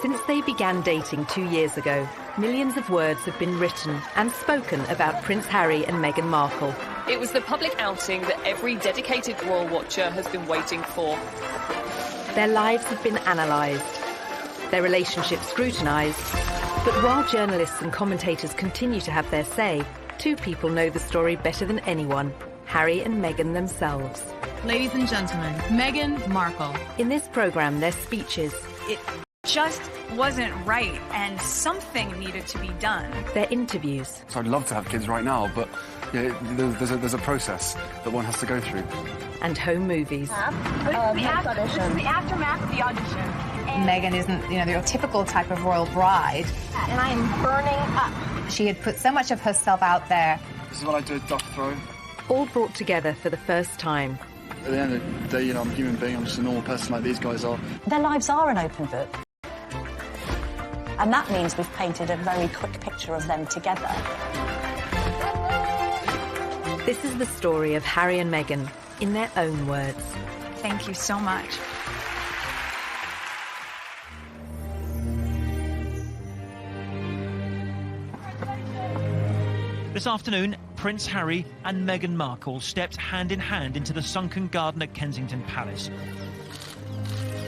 Since they began dating 2 years ago, millions of words have been written and spoken about Prince Harry and Meghan Markle. It was the public outing that every dedicated royal watcher has been waiting for. Their lives have been analysed, their relationship scrutinised. But while journalists and commentators continue to have their say, two people know the story better than anyone: Harry and Meghan themselves. Ladies and gentlemen, Meghan Markle. In this programme, their speeches, It just wasn't right, and something needed to be done. their interviews, So I'd love to have kids right now, but yeah, there's a process that one has to go through. and home movies. This is the aftermath of the audition. Meghan isn't, your typical type of royal bride. And I am burning up. She had put so much of herself out there. This is what I do at duck throw. All brought together for the first time. At the end of the day, I'm a human being. I'm just a normal person like these guys are. Their lives are an open book. And that means we've painted a very quick picture of them together. This is the story of Harry and Meghan, in their own words. Thank you so much. This afternoon, Prince Harry and Meghan Markle stepped hand in hand into the sunken garden at Kensington Palace.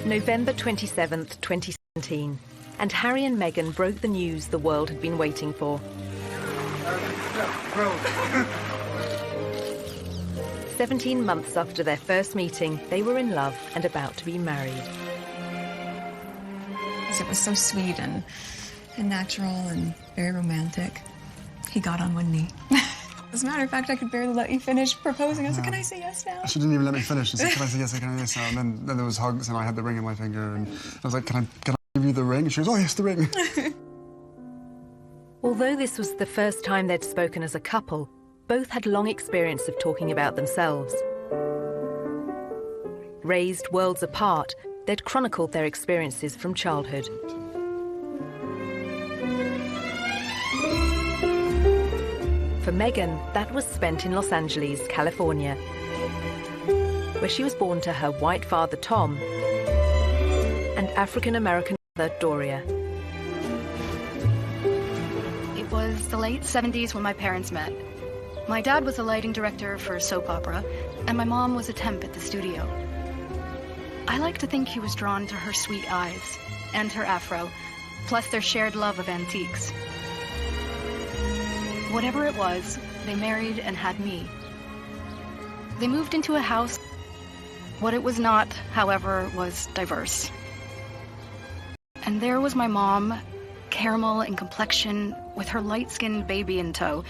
November 27th, 2017, and Harry and Meghan broke the news the world had been waiting for. 17 months after their first meeting, they were in love and about to be married. It was so sweet and natural and very romantic. He got on one knee. As a matter of fact, I could barely let you finish proposing. I was like, can I say yes now? She didn't even let me finish. She said, can I say yes, can I say yes now? And then there was hugs, and I had the ring in my finger, and I was like, can I give you the ring? And she goes, oh, yes, the ring. Although this was the first time they'd spoken as a couple, both had long experience of talking about themselves. Raised worlds apart, they'd chronicled their experiences from childhood. For Meghan, that was spent in Los Angeles, California, where she was born to her white father, Tom, and African-American mother, Doria. It was the late 70s when my parents met. My dad was a lighting director for a soap opera, and my mom was a temp at the studio. I like to think he was drawn to her sweet eyes and her afro, plus their shared love of antiques. Whatever it was, they married and had me. They moved into a house. What it was not, however, was diverse. And there was my mom, caramel in complexion, with her light-skinned baby in tow,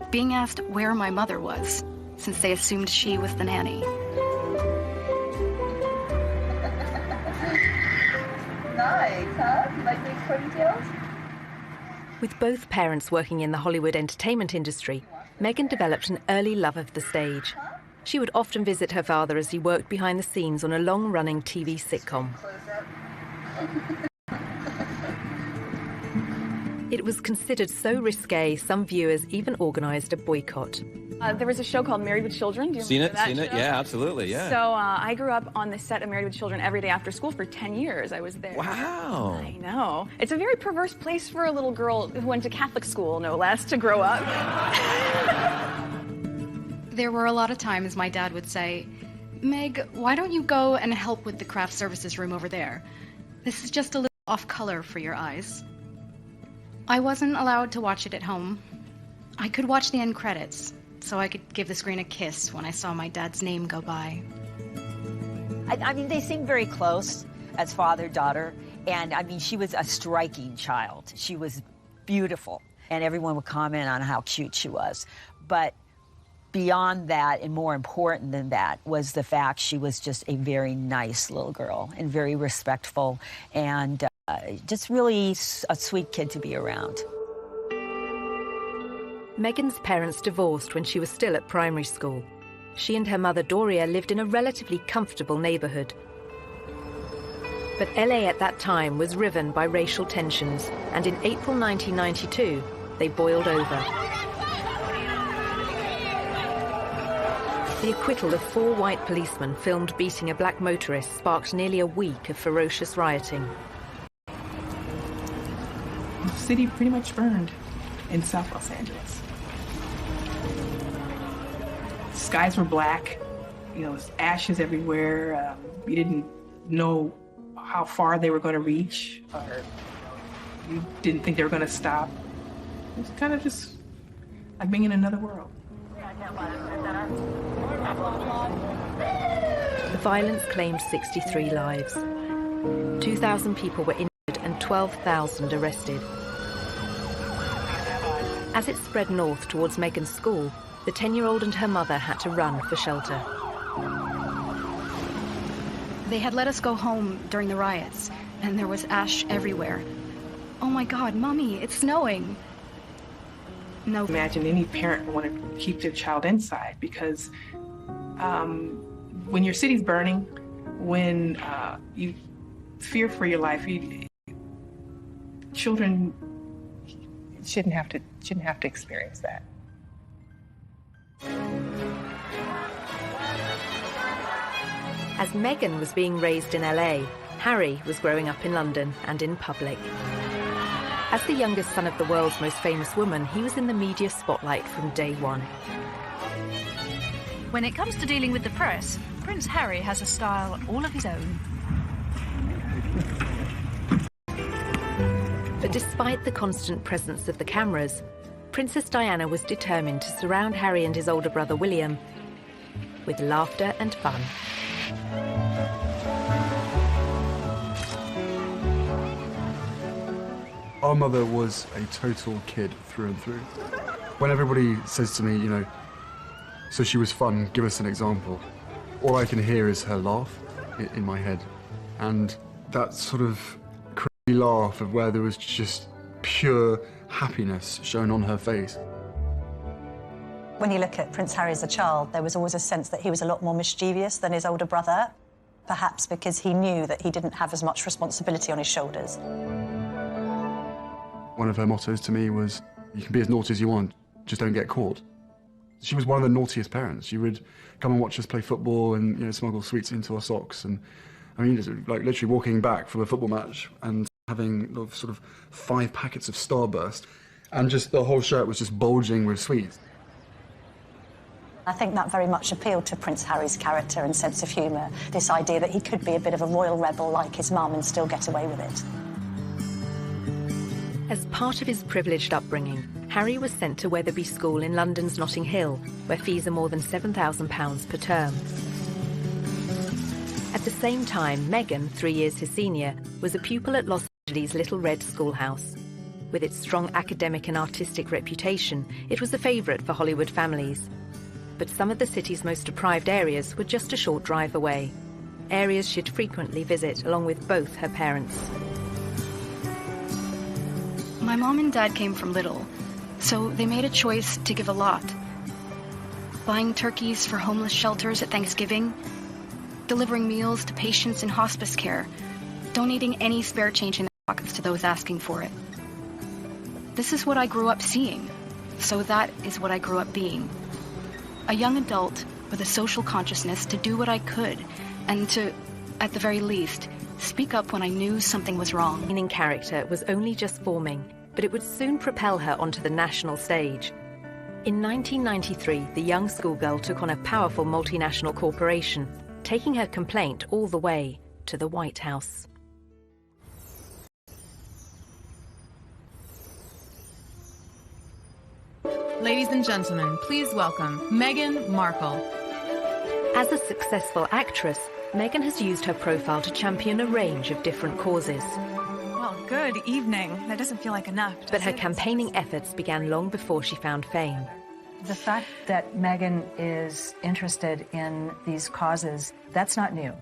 being asked where my mother was, since they assumed she was the nanny. Nice, huh? You like these ponytails? With both parents working in the Hollywood entertainment industry, Meghan developed an early love of the stage. She would often visit her father as he worked behind the scenes on a long-running TV sitcom. It was considered so risque, some viewers even organised a boycott. There was a show called Married with Children. Do you Seen remember it, that show? yeah, absolutely, yeah. So I grew up on the set of Married with Children every day after school for 10 years. I was there. Wow. I know. It's a very perverse place for a little girl who went to Catholic school, no less, to grow up. There were a lot of times my dad would say, Meg, why don't you go and help with the craft services room over there? This is just a little off-color for your eyes. I wasn't allowed to watch it at home. I could watch the end credits, so I could give the screen a kiss when I saw my dad's name go by. I mean, they seem very close as father-daughter. And, I mean, she was a striking child. She was beautiful. And everyone would comment on how cute she was. But beyond that, and more important than that, was the fact she was just a very nice little girl and very respectful and just really a sweet kid to be around. Meghan's parents divorced when she was still at primary school. She and her mother Doria lived in a relatively comfortable neighbourhood. But LA at that time was riven by racial tensions, and in April 1992, they boiled over. The acquittal of 4 white policemen filmed beating a black motorist sparked nearly a week of ferocious rioting. The city pretty much burned in South Los Angeles. Skies were black, ashes everywhere. You didn't know how far they were going to reach, or you didn't think they were going to stop. It was kind of just like being in another world. The violence claimed 63 lives. 2,000 people were injured and 12,000 arrested. As it spread north towards Meghan's school, the 10-year-old and her mother had to run for shelter. They had let us go home during the riots, and there was ash everywhere. Oh my God, Mommy, it's snowing. No. Imagine any parent would want to keep their child inside because when your city's burning, when you fear for your life, children shouldn't have to experience that. As Meghan was being raised in LA, Harry was growing up in London and in public. As the youngest son of the world's most famous woman, he was in the media spotlight from day one. When it comes to dealing with the press, Prince Harry has a style all of his own. But despite the constant presence of the cameras, Princess Diana was determined to surround Harry and his older brother William with laughter and fun. Our mother was a total kid through and through. When everybody says to me, so she was fun, give us an example, all I can hear is her laugh in my head. And that sort of crazy laugh of where there was just pure happiness shown on her face. When you look at Prince Harry as a child, there was always a sense that he was a lot more mischievous than his older brother, perhaps because he knew that he didn't have as much responsibility on his shoulders. One of her mottos to me was, you can be as naughty as you want, just don't get caught. She was one of the naughtiest parents. She would come and watch us play football and smuggle sweets into our socks. And I mean, like literally walking back from a football match and having sort of 5 packets of Starburst, and just the whole shirt was just bulging with sweets. I think that very much appealed to Prince Harry's character and sense of humour, this idea that he could be a bit of a royal rebel like his mum and still get away with it. As part of his privileged upbringing, Harry was sent to Wetherby School in London's Notting Hill, where fees are more than £7,000 per term. At the same time, Meghan, 3 years his senior, was a pupil at Los Angeles' Little Red Schoolhouse. With its strong academic and artistic reputation, it was a favourite for Hollywood families. But some of the city's most deprived areas were just a short drive away, areas she'd frequently visit along with both her parents. My mom and dad came from little, so they made a choice to give a lot. Buying turkeys for homeless shelters at Thanksgiving, delivering meals to patients in hospice care, donating any spare change in their pockets to those asking for it. This is what I grew up seeing, so that is what I grew up being. A young adult with a social consciousness to do what I could, and to, at the very least, speak up when I knew something was wrong. In character was only just forming, but it would soon propel her onto the national stage. In 1993, the young schoolgirl took on a powerful multinational corporation, taking her complaint all the way to the White House. Ladies and gentlemen, please welcome Meghan Markle. As a successful actress, Meghan has used her profile to champion a range of different causes. Well, good evening. That doesn't feel like enough, But her campaigning efforts began long before she found fame. The fact that Meghan is interested in these causes, that's not new.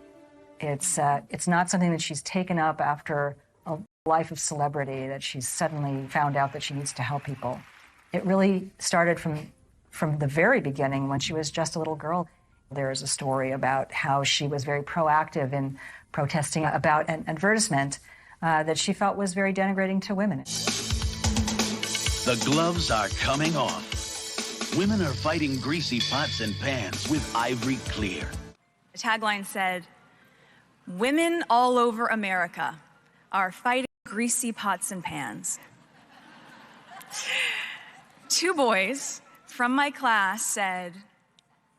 It's not something that she's taken up after a life of celebrity, that she's suddenly found out that she needs to help people. It really started from the very beginning when she was just a little girl. There is a story about how she was very proactive in protesting about an advertisement that she felt was very denigrating to women. The gloves are coming off. Women are fighting greasy pots and pans with Ivory Clear. The tagline said, "Women all over America are fighting greasy pots and pans 2 boys from my class said,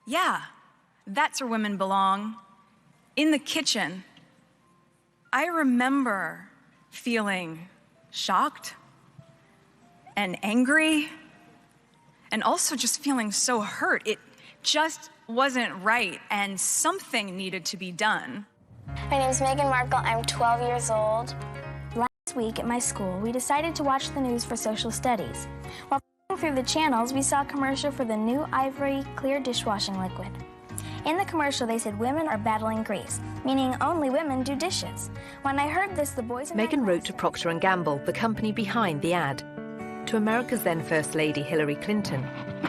"Yeah, that's where women belong, in the kitchen." I remember feeling shocked and angry and also just feeling so hurt. It just wasn't right, and something needed to be done. My name is Meghan Markle. I'm 12 years old. Last week at my school, we decided to watch the news for social studies. While flipping through the channels, we saw a commercial for the new Ivory clear dishwashing liquid. In the commercial, they said women are battling grease, meaning only women do dishes. When I heard this, the boys in Meghan wrote to Procter & Gamble, the company behind the ad, to America's then First Lady Hillary Clinton,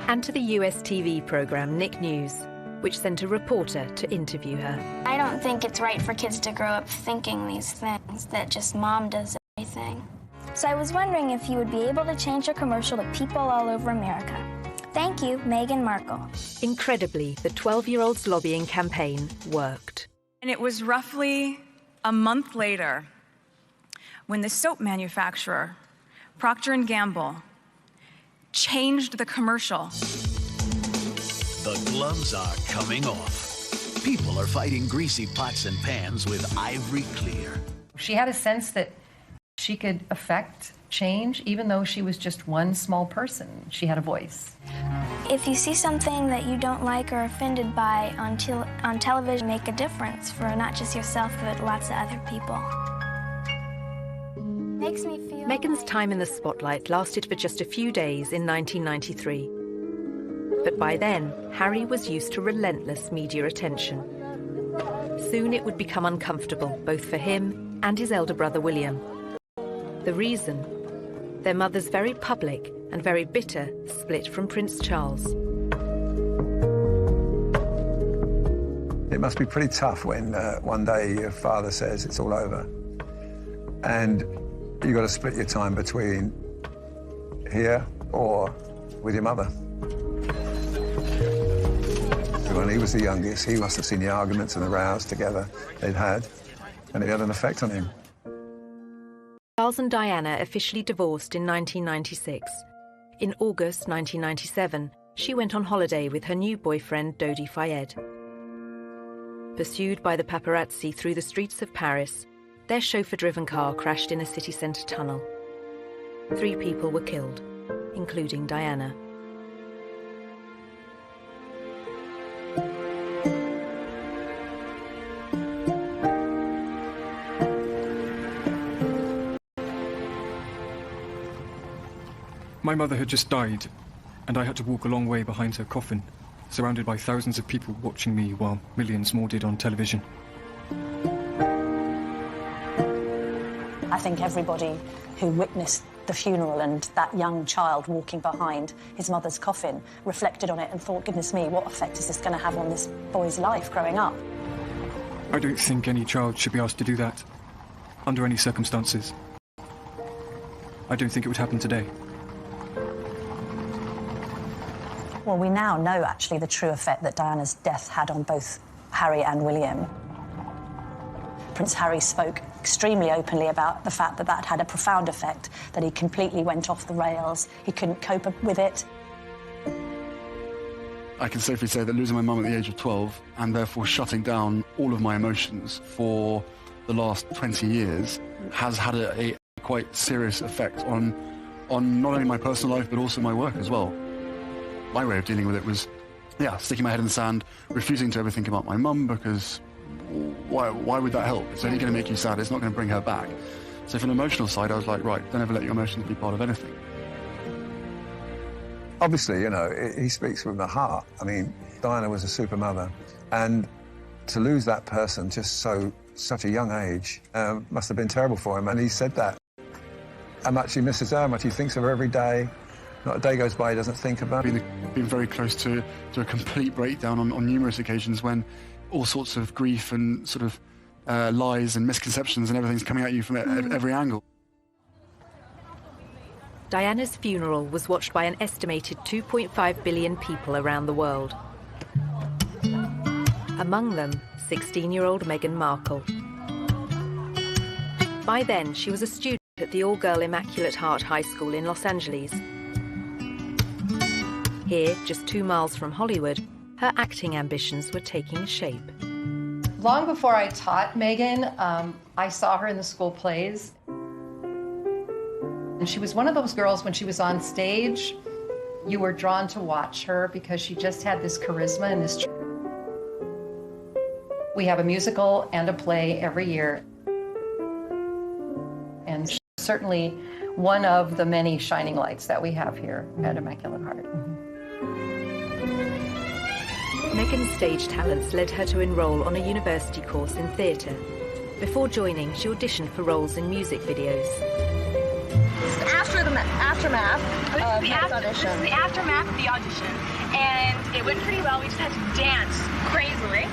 and to the US TV program Nick News, which sent a reporter to interview her. I don't think it's right for kids to grow up thinking these things, that just mom does everything. So I was wondering if you would be able to change your commercial to people all over America. Thank you, Meghan Markle. Incredibly, the 12-year-old's lobbying campaign worked. And it was roughly a month later when the soap manufacturer, Procter & Gamble, changed the commercial. The gloves are coming off. People are fighting greasy pots and pans with Ivory Clear. She had a sense that she could affect change, even though she was just one small person. She had a voice. If you see something that you don't like or are offended by on television, make a difference for not just yourself, but lots of other people. Makes me feel... Meghan's time in the spotlight lasted for just a few days in 1993. But by then, Harry was used to relentless media attention. Soon it would become uncomfortable, both for him and his elder brother William. The reason? Their mother's very public and very bitter split from Prince Charles. It must be pretty tough when one day your father says it's all over. And you've got to split your time between here or with your mother. When he was the youngest, he must have seen the arguments and the rows together they'd had, and it had an effect on him. Charles and Diana officially divorced in 1996. In August 1997, she went on holiday with her new boyfriend, Dodi Fayed. Pursued by the paparazzi through the streets of Paris, their chauffeur-driven car crashed in a city centre tunnel. 3 people were killed, including Diana. My mother had just died, and I had to walk a long way behind her coffin, surrounded by thousands of people watching me while millions more did on television. I think everybody who witnessed the funeral and that young child walking behind his mother's coffin reflected on it and thought, goodness me, what effect is this going to have on this boy's life growing up? I don't think any child should be asked to do that, under any circumstances. I don't think it would happen today. Well, we now know, actually, the true effect that Diana's death had on both Harry and William. Prince Harry spoke extremely openly about the fact that that had a profound effect, that he completely went off the rails, he couldn't cope with it. I can safely say that losing my mum at the age of 12 and therefore shutting down all of my emotions for the last 20 years has had a quite serious effect on not only my personal life but also my work as well. My way of dealing with it was, sticking my head in the sand, refusing to ever think about my mum, because why would that help? It's only going to make you sad, it's not going to bring her back. So from an emotional side, I was like, right, don't ever let your emotions be part of anything. Obviously, you know, he speaks from the heart. I mean, Diana was a super mother, and to lose that person just such a young age must have been terrible for him, and he said that. How much he misses her, how much he thinks of her every day. Not a day goes by he doesn't think about it. Been very close to a complete breakdown on numerous occasions when all sorts of grief and sort of lies and misconceptions and everything's coming at you from every angle. Diana's funeral was watched by an estimated 2.5 billion people around the world. Among them, 16-year-old Meghan Markle. By then, she was a student at the all-girl Immaculate Heart High School in Los Angeles. Here, just 2 miles from Hollywood, her acting ambitions were taking shape. Long before I taught Meghan, I saw her in the school plays. And she was one of those girls, when she was on stage, you were drawn to watch her because she just had this charisma and this... We have a musical and a play every year. And she's certainly one of the many shining lights that we have here at Immaculate Heart. Meghan's stage talents led her to enroll on a university course in theatre. Before joining, she auditioned for roles in music videos. After the aftermath of the audition. This is the aftermath of the audition, and it went pretty well. We just had to dance crazily,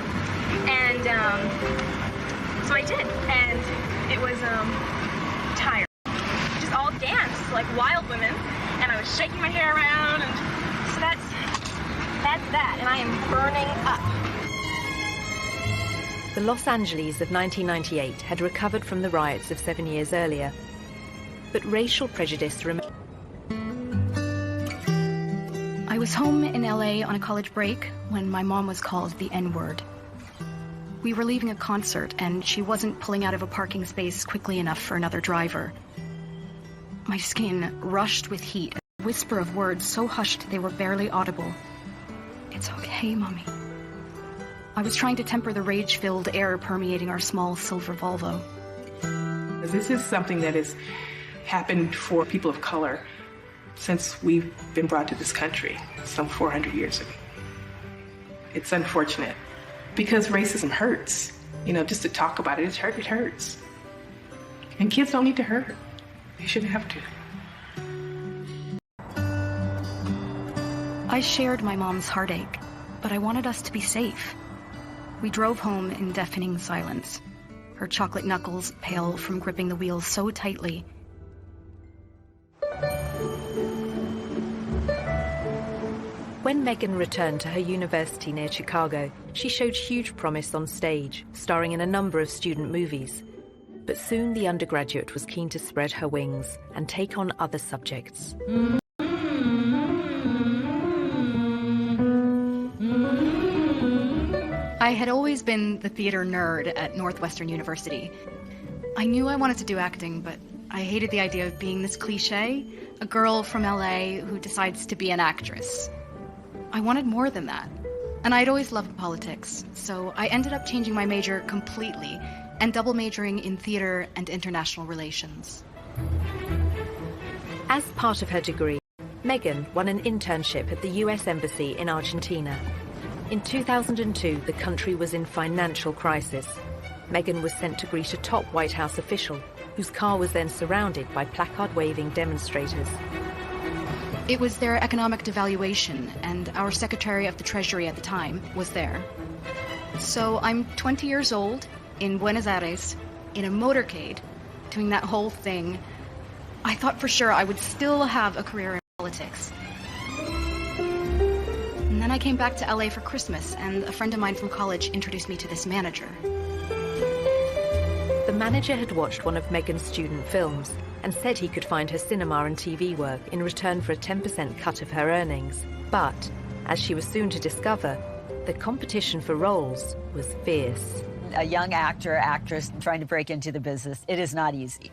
and so I did, and it was tired. Just all dance like wild women, and I was shaking my hair around, and so that's that, and I am burning up. The Los Angeles of 1998 had recovered from the riots of 7 years earlier, but racial prejudice remained. I was home in LA on a college break when my mom was called the N-word. We were leaving a concert and she wasn't pulling out of a parking space quickly enough for another driver. My skin rushed with heat, a whisper of words so hushed they were barely audible. "It's okay, Mommy." I was trying to temper the rage-filled air permeating our small silver Volvo. This is something that has happened for people of color since we've been brought to this country some 400 years ago. It's unfortunate because racism hurts. You know, just to talk about it, it hurts. And kids don't need to hurt. They shouldn't have to. I shared my mom's heartache, but I wanted us to be safe. We drove home in deafening silence, her chocolate knuckles pale from gripping the wheel so tightly. When Meghan returned to her university near Chicago, she showed huge promise on stage, starring in a number of student movies. But soon the undergraduate was keen to spread her wings and take on other subjects. I had always been the theater nerd at Northwestern University. I knew I wanted to do acting, but I hated the idea of being this cliché, a girl from LA who decides to be an actress. I wanted more than that. And I'd always loved politics, so I ended up changing my major completely and double majoring in theater and international relations. As part of her degree, Meghan won an internship at the US Embassy in Argentina. In 2002, the country was in financial crisis. Meghan was sent to greet a top White House official, whose car was then surrounded by placard-waving demonstrators. It was their economic devaluation, and our Secretary of the Treasury at the time was there. So I'm 20 years old, in Buenos Aires, in a motorcade, doing that whole thing. I thought for sure I would still have a career in politics. And then I came back to LA for Christmas, and a friend of mine from college introduced me to this manager. The manager had watched one of Meghan's student films and said he could find her cinema and TV work in return for a 10% cut of her earnings. But, as she was soon to discover, the competition for roles was fierce. A young actor, actress trying to break into the business, it is not easy.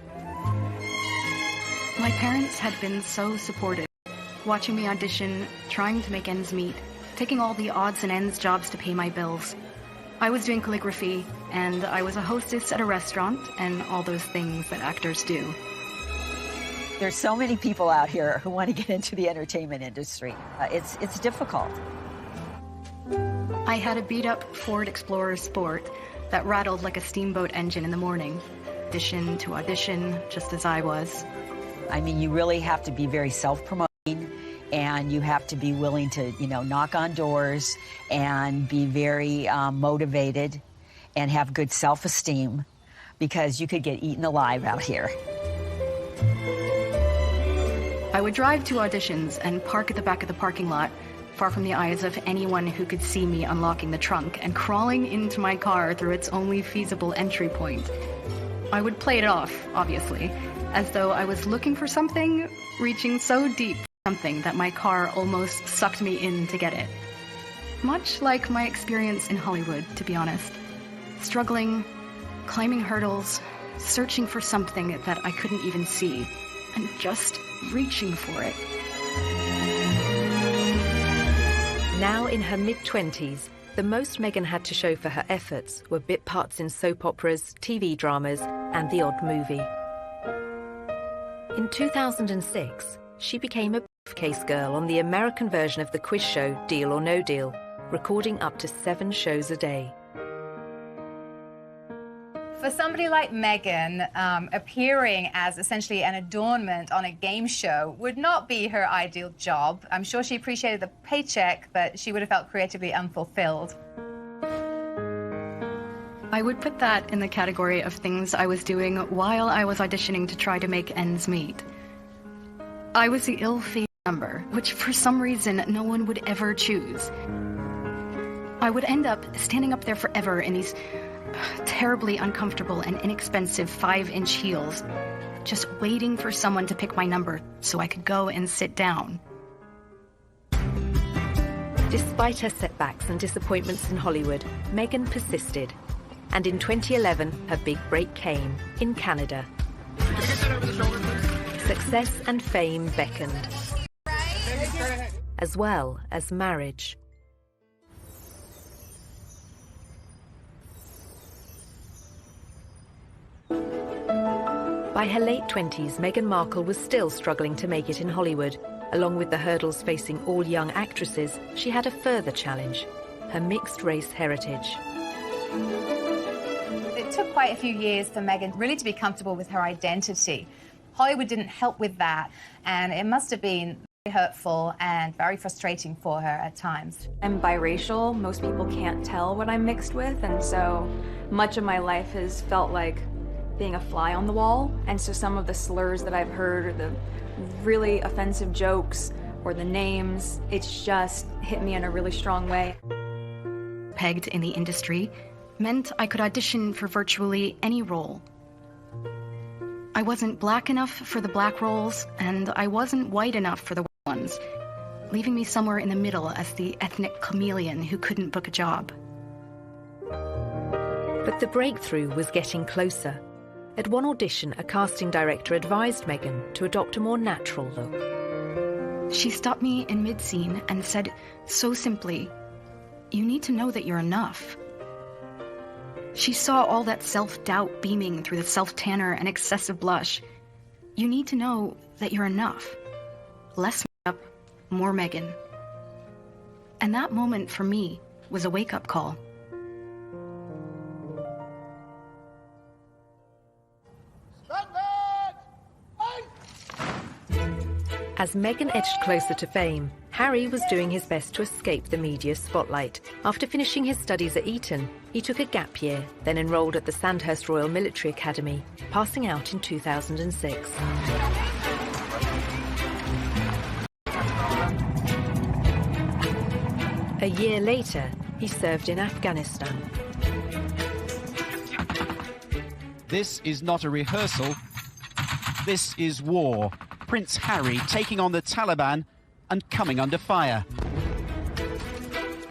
My parents had been so supportive, watching me audition, trying to make ends meet, taking all the odds and ends jobs to pay my bills. I was doing calligraphy, and I was a hostess at a restaurant, and all those things that actors do. There's so many people out here who want to get into the entertainment industry. It's difficult. I had a beat-up Ford Explorer Sport that rattled like a steamboat engine in the morning. Audition to audition, just as I was. I mean, you really have to be very self-promoting, and you have to be willing to, knock on doors and be very motivated and have good self-esteem, because you could get eaten alive out here. I would drive to auditions and park at the back of the parking lot, far from the eyes of anyone who could see me unlocking the trunk and crawling into my car through its only feasible entry point. I would play it off, obviously, as though I was looking for something, reaching so deep for something that my car almost sucked me in to get it. Much like my experience in Hollywood, to be honest. Struggling, climbing hurdles, searching for something that I couldn't even see, and just reaching for it. Now in her mid-20s, the most Meghan had to show for her efforts were bit parts in soap operas, TV dramas, and the odd movie. In 2006, she became a briefcase girl on the American version of the quiz show Deal or No Deal, recording up to 7 shows a day. For somebody like Meghan, appearing as essentially an adornment on a game show would not be her ideal job. I'm sure she appreciated the paycheck, but she would have felt creatively unfulfilled. I would put that in the category of things I was doing while I was auditioning to try to make ends meet. I was the ill-fated number, which for some reason no one would ever choose. I would end up standing up there forever in these terribly uncomfortable and inexpensive 5-inch heels, just waiting for someone to pick my number so I could go and sit down. Despite her setbacks and disappointments in Hollywood, Meghan persisted. And in 2011, her big break came in Canada. Success and fame beckoned, as well as marriage. By her late 20s, Meghan Markle was still struggling to make it in Hollywood. Along with the hurdles facing all young actresses, she had a further challenge: her mixed-race heritage. It took quite a few years for Meghan really to be comfortable with her identity. Hollywood didn't help with that, and it must have been very hurtful and very frustrating for her at times. I'm biracial. Most people can't tell what I'm mixed with, and so much of my life has felt like being a fly on the wall. And so some of the slurs that I've heard, or the really offensive jokes, or the names, it's just hit me in a really strong way. Pegged in the industry meant I could audition for virtually any role. I wasn't black enough for the black roles, and I wasn't white enough for the white ones, leaving me somewhere in the middle as the ethnic chameleon who couldn't book a job. But the breakthrough was getting closer. At one audition, a casting director advised Meghan to adopt a more natural look. She stopped me in mid-scene and said so simply, "You need to know that you're enough." She saw all that self-doubt beaming through the self-tanner and excessive blush. You need to know that you're enough. Less makeup, more Meghan. And that moment for me was a wake-up call. As Meghan edged closer to fame, Harry was doing his best to escape the media spotlight. After finishing his studies at Eton, he took a gap year, then enrolled at the Sandhurst Royal Military Academy, passing out in 2006. A year later, he served in Afghanistan. This is not a rehearsal. This is war. Prince Harry taking on the Taliban and coming under fire.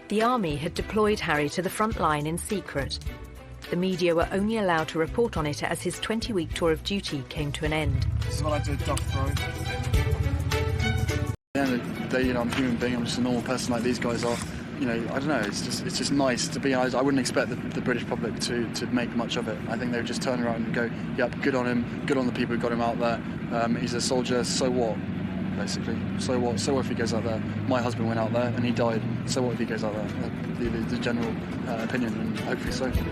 The army had deployed Harry to the front line in secret. The media were only allowed to report on it as his 20-week tour of duty came to an end. This is what I do, duck throw. At the end of the day, I'm a human being, I'm just a normal person like these guys are. I don't know, it's just nice to be. I wouldn't expect the British public to make much of it. I think they would just turn around and go, yep, good on him, good on the people who got him out there. He's a soldier, so what, basically. So what if he goes out there? My husband went out there and he died, so what if he goes out there? The general opinion, and hopefully so. He was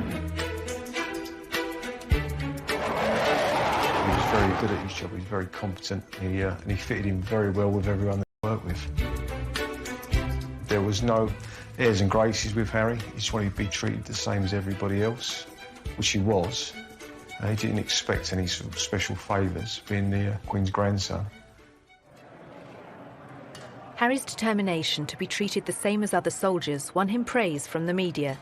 very good at his job, he was very competent, and he fitted in very well with everyone that he worked with. There was no airs and graces with Harry. He just wanted to be treated the same as everybody else, which he was. He didn't expect any sort of special favours, being the Queen's grandson. Harry's determination to be treated the same as other soldiers won him praise from the media.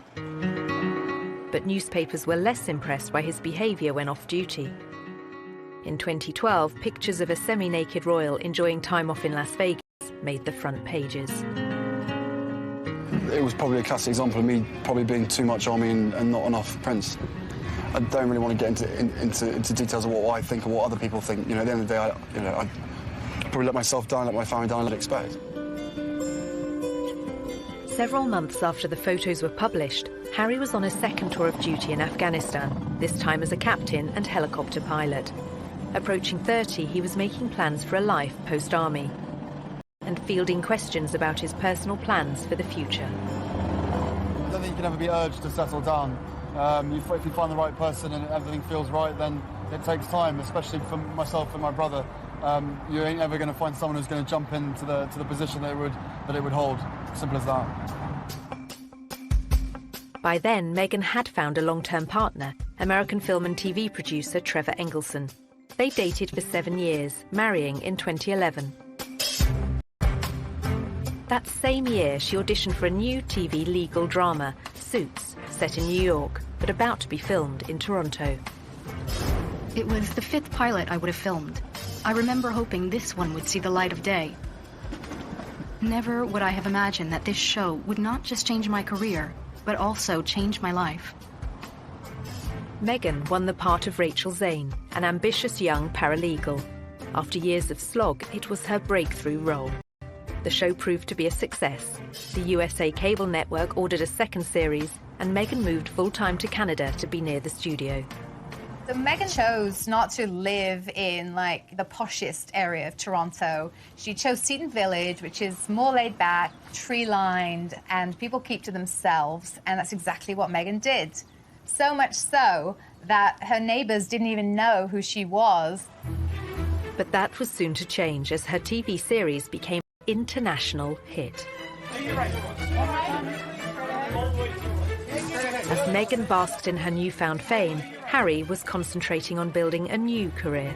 But newspapers were less impressed by his behaviour when off duty. In 2012, pictures of a semi-naked royal enjoying time off in Las Vegas made the front pages. It was probably a classic example of me probably being too much Army and not enough Prince. I don't really want to get into details of what I think and what other people think. You know, at the end of the day, I probably let myself down, let my family down, I'd expect. Several months after the photos were published, Harry was on a second tour of duty in Afghanistan, this time as a captain and helicopter pilot. Approaching 30, he was making plans for a life post-army and fielding questions about his personal plans for the future. I don't think you can ever be urged to settle down. If you find the right person and everything feels right, then it takes time, especially for myself and my brother. You ain't ever going to find someone who's going to jump into the position that it would hold. Simple as that. By then, Meghan had found a long-term partner, American film and TV producer Trevor Engelson. They dated for 7 years, marrying in 2011. That same year, she auditioned for a new TV legal drama, Suits, set in New York, but about to be filmed in Toronto. It was the 5th pilot I would have filmed. I remember hoping this one would see the light of day. Never would I have imagined that this show would not just change my career, but also change my life. Meghan won the part of Rachel Zane, an ambitious young paralegal. After years of slog, it was her breakthrough role. The show proved to be a success. The USA cable network ordered a second series, and Meghan moved full-time to Canada to be near the studio. So Meghan chose not to live in, like, the poshest area of Toronto. She chose Seton Village, which is more laid back, tree-lined, and people keep to themselves, and that's exactly what Meghan did. So much so that her neighbours didn't even know who she was. But that was soon to change as her TV series became an international hit. As Meghan basked in her newfound fame, Harry was concentrating on building a new career.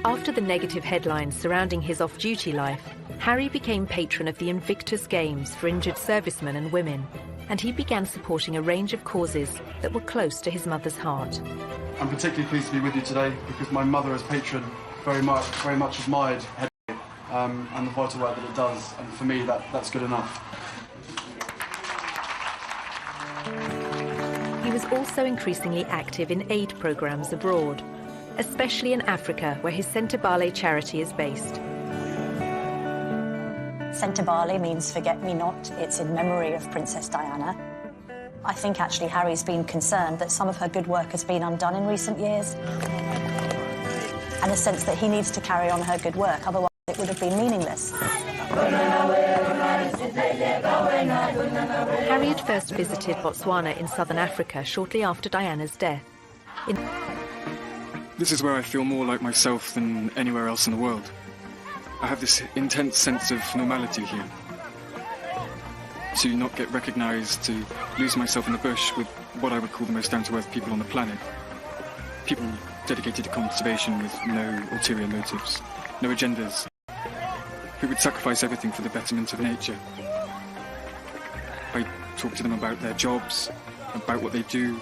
After the negative headlines surrounding his off-duty life, Harry became patron of the Invictus Games for injured servicemen and women, and he began supporting a range of causes that were close to his mother's heart. I'm particularly pleased to be with you today because my mother as patron very much admired Henry and the vital work that it does, and for me that's good enough. He was also increasingly active in aid programs abroad, especially in Africa, where his Sentebale charity is based. Sentebale means forget-me-not. It's in memory of Princess Diana. I think actually Harry's been concerned that some of her good work has been undone in recent years, and a sense that he needs to carry on her good work, otherwise it would have been meaningless. Harry had first visited Botswana in southern Africa shortly after Diana's death. This is where I feel more like myself than anywhere else in the world. I have this intense sense of normality here. To not get recognised, to lose myself in the bush with what I would call the most down-to-earth people on the planet. People dedicated to conservation with no ulterior motives, no agendas, who would sacrifice everything for the betterment of nature. I talk to them about their jobs, about what they do,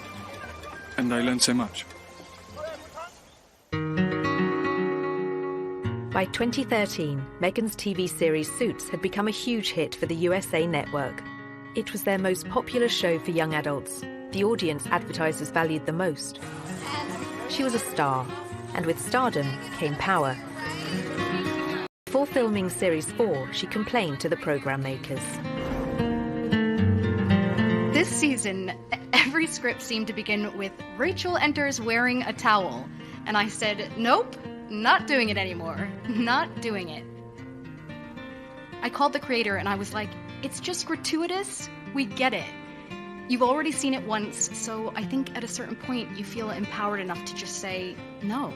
and I learn so much. By 2013, Meghan's TV series Suits had become a huge hit for the USA network. It was their most popular show for young adults, the audience advertisers valued the most. She was a star, and with stardom came power. Before filming Series 4, she complained to the program makers. This season, every script seemed to begin with Rachel enters wearing a towel. And I said, nope, not doing it anymore. Not doing it. I called the creator and I was like, it's just gratuitous. We get it. You've already seen it once, so I think at a certain point you feel empowered enough to just say no.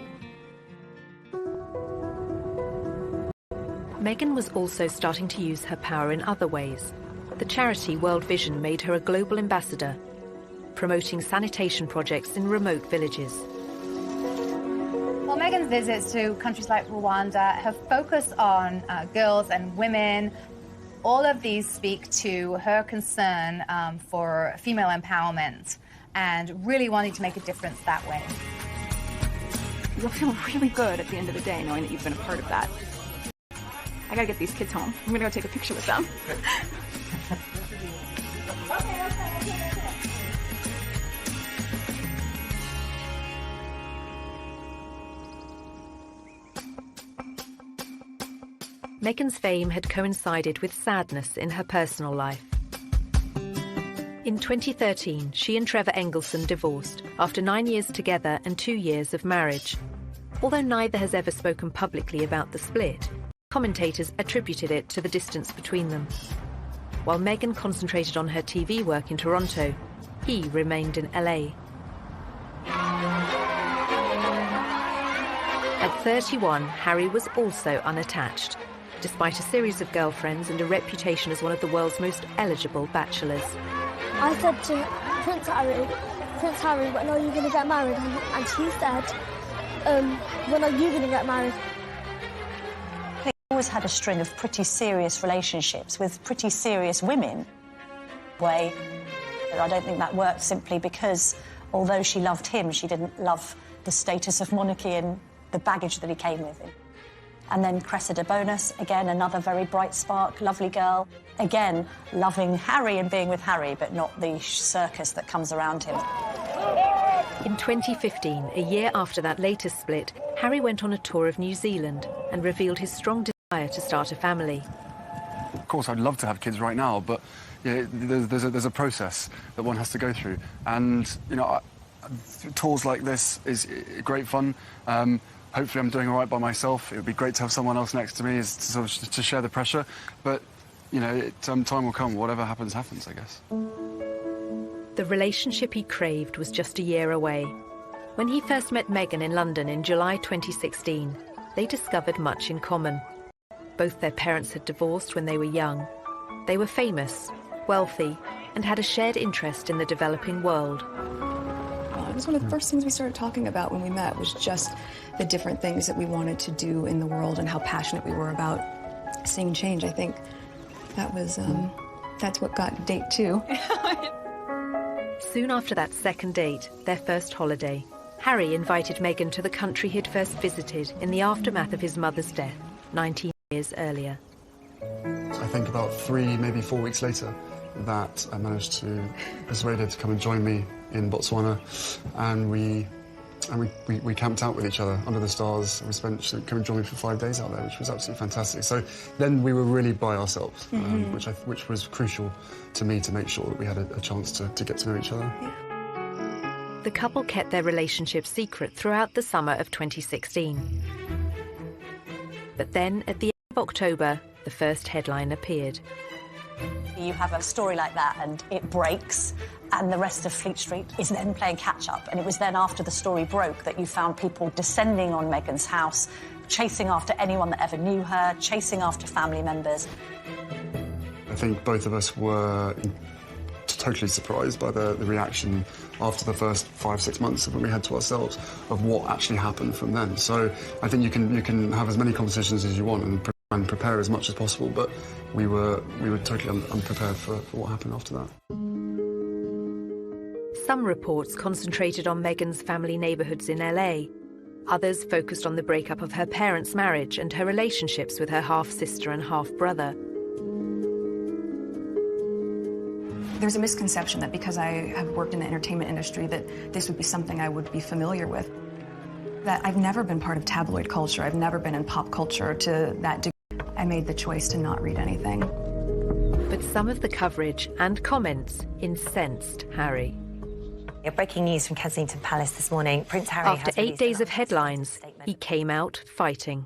Meghan was also starting to use her power in other ways. The charity World Vision made her a global ambassador, promoting sanitation projects in remote villages. Well, Meghan's visits to countries like Rwanda have focused on girls and women. All of these speak to her concern for female empowerment and really wanting to make a difference that way. you'll feel really good at the end of the day knowing that you've been a part of that. I gotta get these kids home. I'm gonna go take a picture with them. Meghan's fame had coincided with sadness in her personal life. In 2013, she and Trevor Engelson divorced after 9 years together and 2 years of marriage. Although neither has ever spoken publicly about the split, commentators attributed it to the distance between them. While Meghan concentrated on her TV work in Toronto, he remained in LA. At 31, Harry was also unattached, despite a series of girlfriends and a reputation as one of the world's most eligible bachelors. I said to Prince Harry, when are you going to get married? And he said, when are you going to get married? He always had a string of pretty serious relationships with pretty serious women. I don't think that worked simply because, although she loved him, she didn't love the status of monarchy and the baggage that he came with him. And then Cressida Bonus, again, another very bright spark, lovely girl. Again, loving Harry and being with Harry, but not the circus that comes around him. In 2015, a year after that latest split, Harry went on a tour of New Zealand and revealed his strong desire to start a family. Of course, I'd love to have kids right now, but yeah, there's a process that one has to go through. And, you know, tours like this is great fun. Hopefully I'm doing all right by myself. It would be great to have someone else next to me to share the pressure. But, you know, time will come. Whatever happens, happens, I guess. The relationship he craved was just a year away. When he first met Meghan in London in July 2016, they discovered much in common. Both their parents had divorced when they were young. They were famous, wealthy, and had a shared interest in the developing world. It was one of the first things we started talking about when we met, was just the different things that we wanted to do in the world and how passionate we were about seeing change. I think that was, that's what got date 2. Soon after that second date, their first holiday, Harry invited Meghan to the country he'd first visited in the aftermath of his mother's death 19 years earlier. I think about 3, maybe 4 weeks later, that I managed to persuade her to come and join me in Botswana, and we camped out with each other under the stars. We spent, she came and joined me for 5 days out there, which was absolutely fantastic. So then we were really by ourselves, which was crucial to me to make sure that we had a chance to get to know each other. Yeah. The couple kept their relationship secret throughout the summer of 2016. But then, at the end of October, the first headline appeared. You have a story like that and it breaks, and the rest of Fleet Street is then playing catch-up. And it was then after the story broke that you found people descending on Meghan's house, chasing after anyone that ever knew her, chasing after family members. I think both of us were totally surprised by the reaction after the first 5-6 months that we had to ourselves of what actually happened from then. So I think you can have as many conversations as you want and prepare as much as possible, but we were totally unprepared for what happened after that. Some reports concentrated on Meghan's family neighbourhoods in LA. Others focused on the breakup of her parents' marriage and her relationships with her half-sister and half-brother. There's a misconception that because I have worked in the entertainment industry that this would be something I would be familiar with. That I've never been part of tabloid culture. I've never been in pop culture to that degree. I made the choice to not read anything. But some of the coverage and comments incensed Harry. Breaking news from Kensington Palace this morning. Prince Harry After 8 days of headlines, he came out fighting.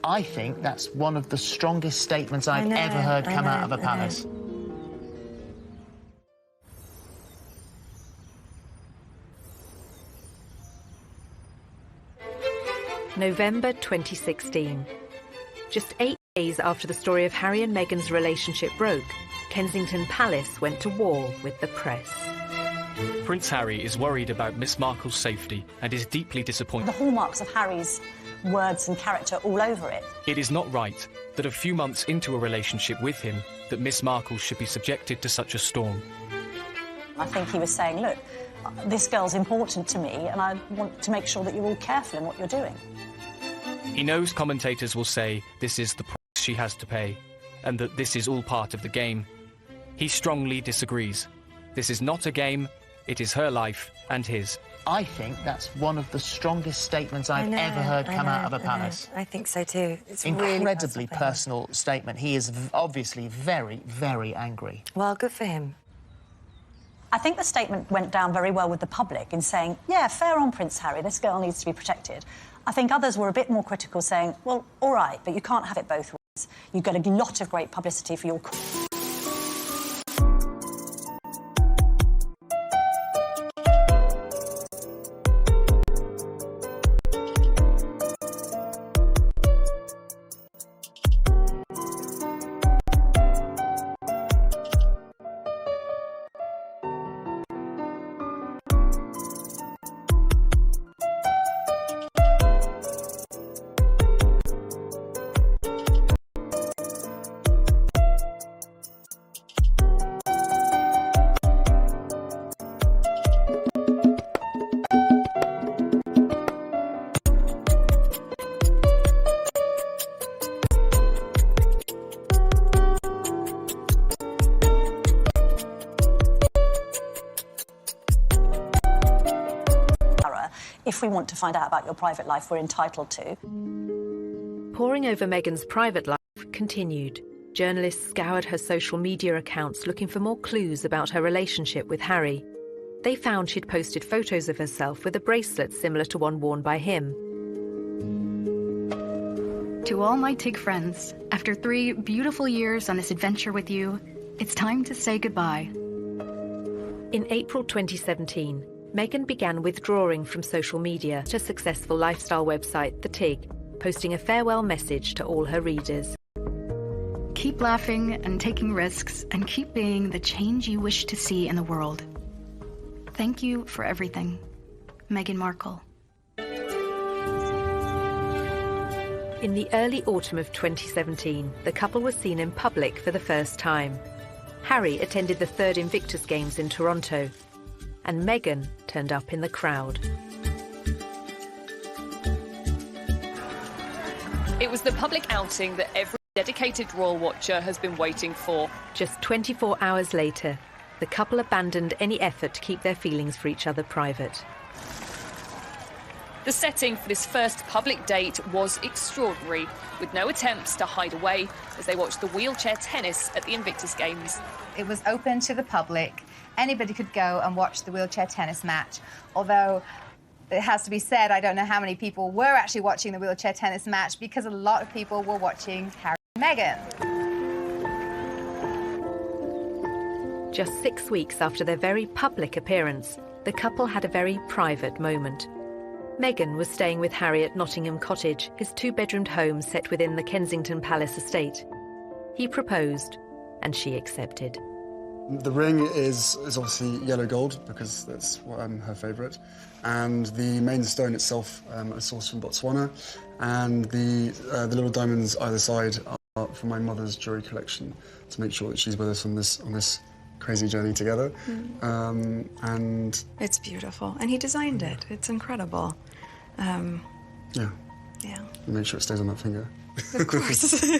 I think that's one of the strongest statements I've ever heard come out of a palace. November 2016. Just 8 days after the story of Harry and Meghan's relationship broke, Kensington Palace went to war with the press. Prince Harry is worried about Miss Markle's safety and is deeply disappointed. The hallmarks of Harry's words and character all over it. It is not right that a few months into a relationship with him that Miss Markle should be subjected to such a storm. I think he was saying, look, this girl's important to me, and I want to make sure that you're all careful in what you're doing. He knows commentators will say this is the price she has to pay, and that this is all part of the game. He strongly disagrees. This is not a game, it is her life and his. I think that's one of the strongest statements I've ever heard come out of a palace. I think so too. It's incredibly personal statement. He is obviously very, very angry. Well, good for him. I think the statement went down very well with the public in saying, yeah, fair on Prince Harry, this girl needs to be protected. I think others were a bit more critical, saying, well, all right, but you can't have it both ways. You get a lot of great publicity for your... If we want to find out about your private life, we're entitled to. Poring over Meghan's private life continued. Journalists scoured her social media accounts looking for more clues about her relationship with Harry. They found she'd posted photos of herself with a bracelet similar to one worn by him. To all my TIG friends, after 3 beautiful years on this adventure with you, it's time to say goodbye. In April 2017, Meghan began withdrawing from social media to successful lifestyle website The TIG, posting a farewell message to all her readers. Keep laughing and taking risks, and keep being the change you wish to see in the world. Thank you for everything. Meghan Markle. In the early autumn of 2017, the couple was seen in public for the first time. Harry attended the 3rd Invictus Games in Toronto, and Meghan turned up in the crowd. It was the public outing that every dedicated royal watcher has been waiting for. Just 24 hours later, the couple abandoned any effort to keep their feelings for each other private. The setting for this first public date was extraordinary, with no attempts to hide away as they watched the wheelchair tennis at the Invictus Games. It was open to the public. Anybody could go and watch the wheelchair tennis match, although it has to be said, I don't know how many people were actually watching the wheelchair tennis match because a lot of people were watching Harry and Meghan. Just 6 weeks after their very public appearance, the couple had a very private moment. Meghan was staying with Harry at Nottingham Cottage, his 2-bedroomed home set within the Kensington Palace estate. He proposed, and she accepted. The ring is obviously yellow gold, because that's her favourite. And the main stone itself is sourced from Botswana. And the little diamonds either side are from my mother's jewellery collection to make sure that she's with us on this crazy journey together. And it's beautiful. And he designed it. It's incredible. Yeah. Make sure it stays on that finger. Of course.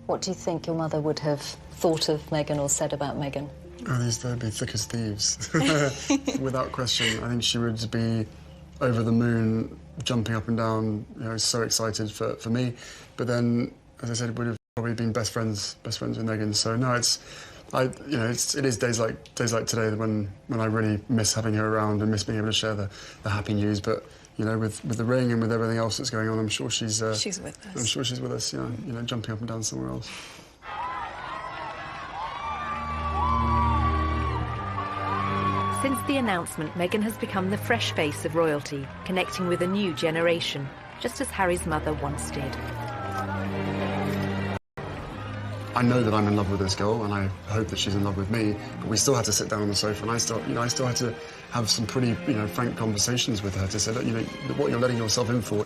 What do you think your mother would have thought of Meghan or said about Meghan? Oh, they'd be thick as thieves. Without question. I think she would be over the moon, jumping up and down, so excited for me. But then, as I said, would have probably been best friends with Meghan. So no, it is days like today when I really miss having her around and miss being able to share the happy news. But with the ring and with everything else that's going on, I'm sure she's with us. I'm sure she's with us. Jumping up and down somewhere else. Since the announcement, Meghan has become the fresh face of royalty, connecting with a new generation, just as Harry's mother once did. I know that I'm in love with this girl, and I hope that she's in love with me. But we still had to sit down on the sofa, and I still had to have some pretty, frank conversations with her to say, look, what you're letting yourself in for,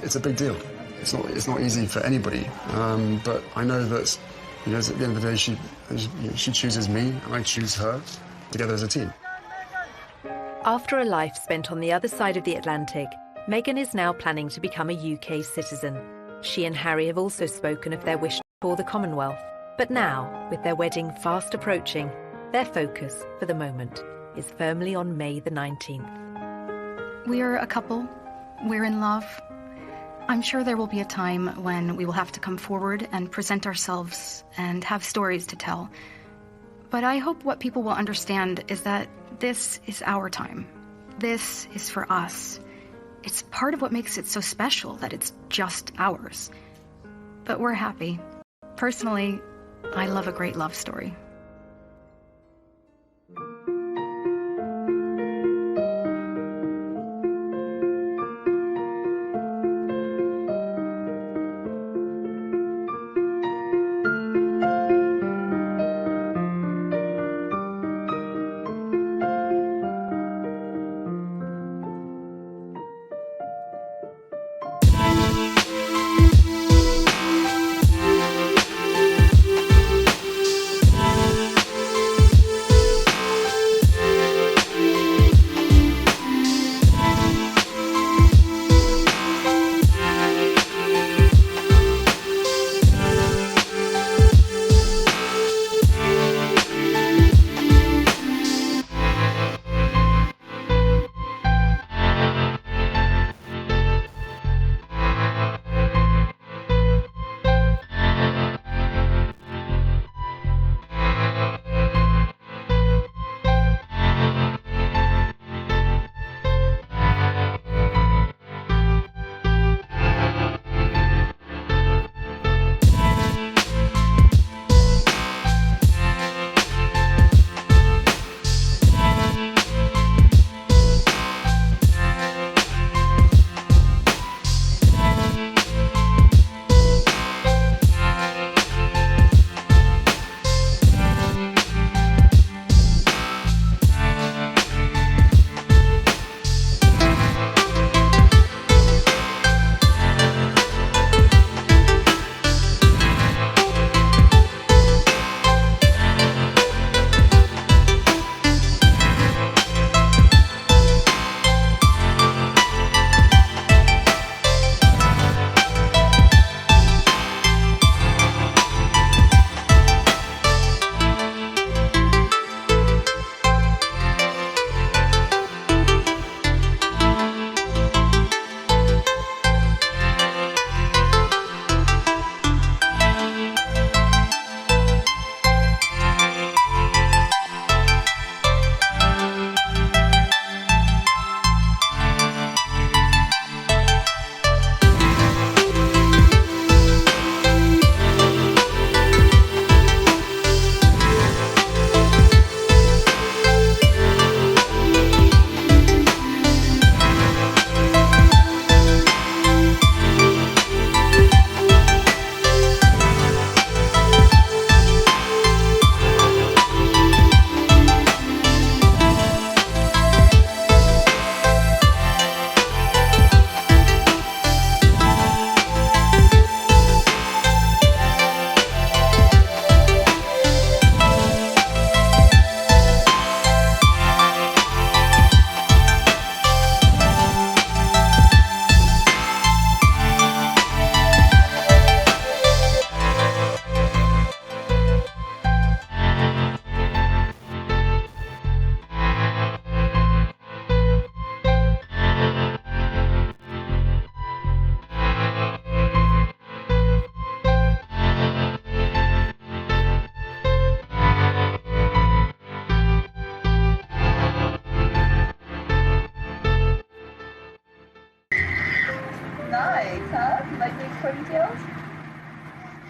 it's a big deal. It's not easy for anybody. But I know that, at the end of the day, she chooses me, and I choose her, together as a team. After a life spent on the other side of the Atlantic, Meghan is now planning to become a UK citizen. She and Harry have also spoken of their wish for the Commonwealth. But now, with their wedding fast approaching, their focus, for the moment, is firmly on May the 19th. We're a couple. We're in love. I'm sure there will be a time when we will have to come forward and present ourselves and have stories to tell. But I hope what people will understand is that this is our time. This is for us. It's part of what makes it so special that it's just ours. But we're happy. Personally, I love a great love story.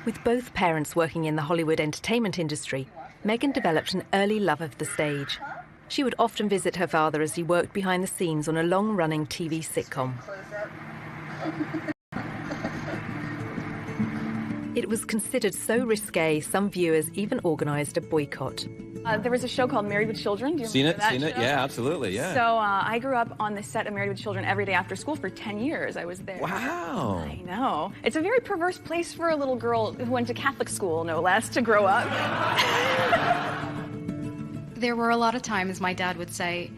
With both parents working in the Hollywood entertainment industry, Meghan developed an early love of the stage. She would often visit her father as he worked behind the scenes on a long-running TV sitcom. It was considered so risque, some viewers even organised a boycott. There was a show called Married with Children. Do you remember that show? Yeah, absolutely, yeah. So I grew up on the set of Married with Children every day after school for 10 years. I was there. Wow. I know. It's a very perverse place for a little girl who went to Catholic school, no less, to grow up. There were a lot of times my dad would say,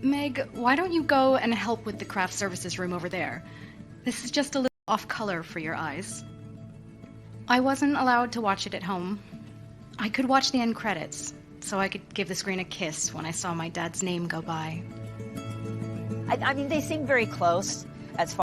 Meg, why don't you go and help with the craft services room over there? This is just a little off color for your eyes. I wasn't allowed to watch it at home. I could watch the end credits, so I could give the screen a kiss when I saw my dad's name go by. I mean, they seem very close as far